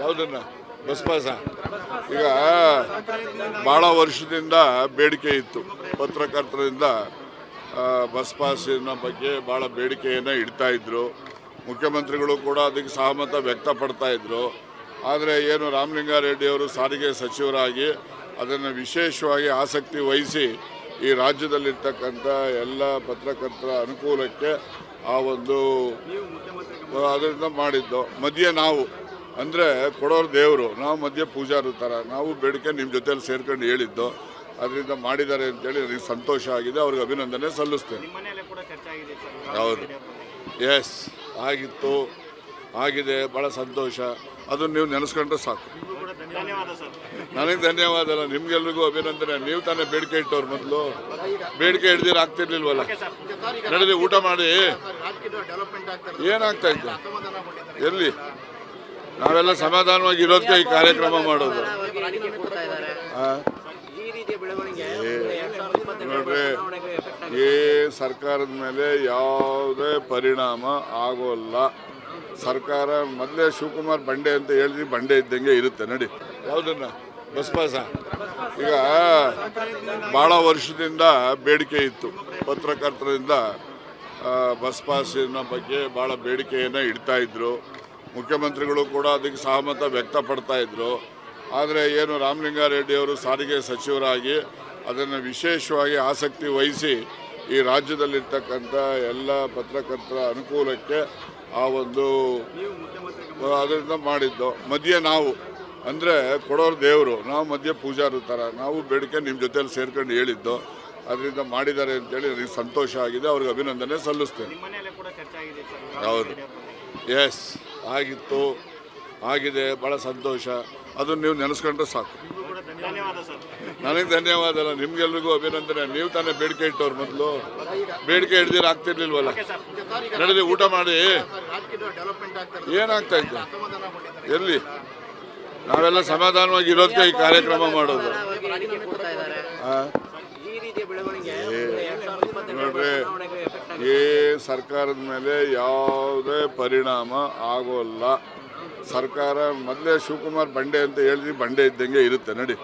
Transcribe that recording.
ಯಾವುದನ್ನ bus pass ಈಗ ಭಾಳ ವರ್ಷದಿಂದ ಬೇಡಿಕೆ ಇತ್ತು ಪತ್ರಕರ್ತರಿಂದ. ಬಸ್ ಪಾಸಿನ ಬಗ್ಗೆ ಭಾಳ ಬೇಡಿಕೆಯನ್ನು ಇಡ್ತಾ ಇದ್ರು. ಮುಖ್ಯಮಂತ್ರಿಗಳು ಕೂಡ ಅದಕ್ಕೆ ಸಹಮತ ವ್ಯಕ್ತಪಡ್ತಾ ಇದ್ರು. ಆದರೆ ಏನು ರಾಮಲಿಂಗಾರೆಡ್ಡಿಯವರು ಸಾರಿಗೆ ಸಚಿವರಾಗಿ ಅದನ್ನು ವಿಶೇಷವಾಗಿ ಆಸಕ್ತಿ ವಹಿಸಿ ಈ ರಾಜ್ಯದಲ್ಲಿರ್ತಕ್ಕಂಥ ಎಲ್ಲ ಪತ್ರಕರ್ತರ ಅನುಕೂಲಕ್ಕೆ ಆ ಒಂದು ಅದರಿಂದ ಮಾಡಿದ್ದು. ಮಧ್ಯೆ ನಾವು ಅಂದರೆ ಕೊಡೋರು ದೇವರು, ನಾವು ಮಧ್ಯೆ ಪೂಜಾರು ಥರ ನಾವು ಬೇಡಿಕೆ ನಿಮ್ಮ ಜೊತೆಯಲ್ಲಿ ಸೇರ್ಕೊಂಡು ಹೇಳಿದ್ದು. ಅದರಿಂದ ಮಾಡಿದ್ದಾರೆ ಅಂತೇಳಿ ನನಗೆ ಸಂತೋಷ ಆಗಿದೆ. ಅವ್ರಿಗೆ ಅಭಿನಂದನೆ ಸಲ್ಲಿಸ್ತೇನೆ. ಹೌದು, ಎಸ್ ಆಗಿತ್ತು, ಆಗಿದೆ, ಭಾಳ ಸಂತೋಷ. ಅದನ್ನು ನೀವು ನೆನೆಸ್ಕೊಂಡ್ರೆ ಸಾಕು. ನನಗೆ ಧನ್ಯವಾದ ಅಲ್ಲ, ನಿಮ್ಗೆಲ್ರಿಗೂ ಅಭಿನಂದನೆ. ನೀವು ತಾನೇ ಬೇಡಿಕೆ ಇಟ್ಟವ್ರು, ಮೊದಲು ಬೇಡಿಕೆ ಹಿಡ್ದಿರ ಆಗ್ತಿರ್ಲಿಲ್ವಲ್ಲ. ನಡೆದಿ ಊಟ ಮಾಡಿ. ಏನಾಗ್ತಾ ಇತ್ತು ಎಲ್ಲಿ ನಾವೆಲ್ಲ ಸಮಾಧಾನವಾಗಿ ಇರೋದಕ್ಕೆ ಈ ಕಾರ್ಯಕ್ರಮ ಮಾಡೋದು. ನೋಡ್ರಿ, ಈ ಸರ್ಕಾರದ ಮೇಲೆ ಯಾವುದೇ ಪರಿಣಾಮ ಆಗೋಲ್ಲ. ಸರ್ಕಾರ ಮೊದಲೇ ಶಿವಕುಮಾರ್ ಬಂಡೆ ಅಂತ ಹೇಳಿದ್ವಿ, ಬಂಡೆ ಇದ್ದಂಗೆ ಇರುತ್ತೆ. ನಡಿ, ಯಾವುದನ್ನ ಬಸ್ ಪಾಸ ಈಗ ಭಾಳ ವರ್ಷದಿಂದ ಬೇಡಿಕೆ ಇತ್ತು ಪತ್ರಕರ್ತರಿಂದ. ಬಸ್ ಪಾಸಿನ ಬಗ್ಗೆ ಭಾಳ ಬೇಡಿಕೆಯನ್ನು ಇಡ್ತಾ ಇದ್ರು. ಮುಖ್ಯಮಂತ್ರಿಗಳು ಕೂಡ ಅದಕ್ಕೆ ಸಹಮತ ವ್ಯಕ್ತಪಡ್ತಾ ಇದ್ರು. ಆದರೆ ಏನು ರಾಮಲಿಂಗಾರೆಡ್ಡಿಯವರು ಸಾರಿಗೆ ಸಚಿವರಾಗಿ ಅದನ್ನು ವಿಶೇಷವಾಗಿ ಆಸಕ್ತಿ ವಹಿಸಿ ಈ ರಾಜ್ಯದಲ್ಲಿರ್ತಕ್ಕಂಥ ಎಲ್ಲ ಪತ್ರಕರ್ತರ ಅನುಕೂಲಕ್ಕೆ ಆ ಒಂದು ಅದರಿಂದ ಮಾಡಿದ್ದು. ಮಧ್ಯೆ ನಾವು ಅಂದರೆ ಕೊಡೋರು ದೇವರು, ನಾವು ಮಧ್ಯೆ ಪೂಜಾರು ಥರ ನಾವು ಬೇಡಿಕೆ ನಿಮ್ಮ ಜೊತೆಯಲ್ಲಿ ಸೇರ್ಕೊಂಡು ಹೇಳಿದ್ದು. ಅದರಿಂದ ಮಾಡಿದ್ದಾರೆ ಅಂತೇಳಿ ನನಗೆ ಸಂತೋಷ ಆಗಿದೆ. ಅವ್ರಿಗೆ ಅಭಿನಂದನೆ ಸಲ್ಲಿಸ್ತೇನೆ. ಹೌದು, ಎಸ್ ಆಗಿತ್ತು, ಆಗಿದೆ, ಭಾಳ ಸಂತೋಷ. ಅದನ್ನು ನೀವು ನೆನೆಸ್ಕೊಂಡ್ರೆ ಸಾಕು. ನನಗೆ ಧನ್ಯವಾದ ಅಲ್ಲ, ನಿಮ್ಗೆಲ್ರಿಗೂ ಅಭಿನಂದನೆ. ನೀವು ತಾನೇ ಬೇಡಿಕೆ ಇಟ್ಟವ್ರು, ಮೊದಲು ಬೇಡಿಕೆ ಹಿಡ್ದಿರ ಆಗ್ತಿರ್ಲಿಲ್ವಲ್ಲ. ನಡೆದಿ ಊಟ ಮಾಡಿ. ಏನಾಗ್ತಾ ಇತ್ತು ಎಲ್ಲಿ ನಾವೆಲ್ಲ ಸಮಾಧಾನವಾಗಿ ಇರೋದಕ್ಕೆ ಈ ಕಾರ್ಯಕ್ರಮ ಮಾಡೋದು. ನೋಡ್ರಿ, ಈ ಸರ್ಕಾರದ ಮೇಲೆ ಯಾವುದೇ ಪರಿಣಾಮ ಆಗೋಲ್ಲ. ಸರ್ಕಾರ ಮೊದಲೇ ಶಿವಕುಮಾರ್ ಬಂಡೆ ಅಂತ ಹೇಳಿದ್ವಿ, ಬಂಡೆ ಇದ್ದಂಗೆ ಇರುತ್ತೆ. ನಡಿ.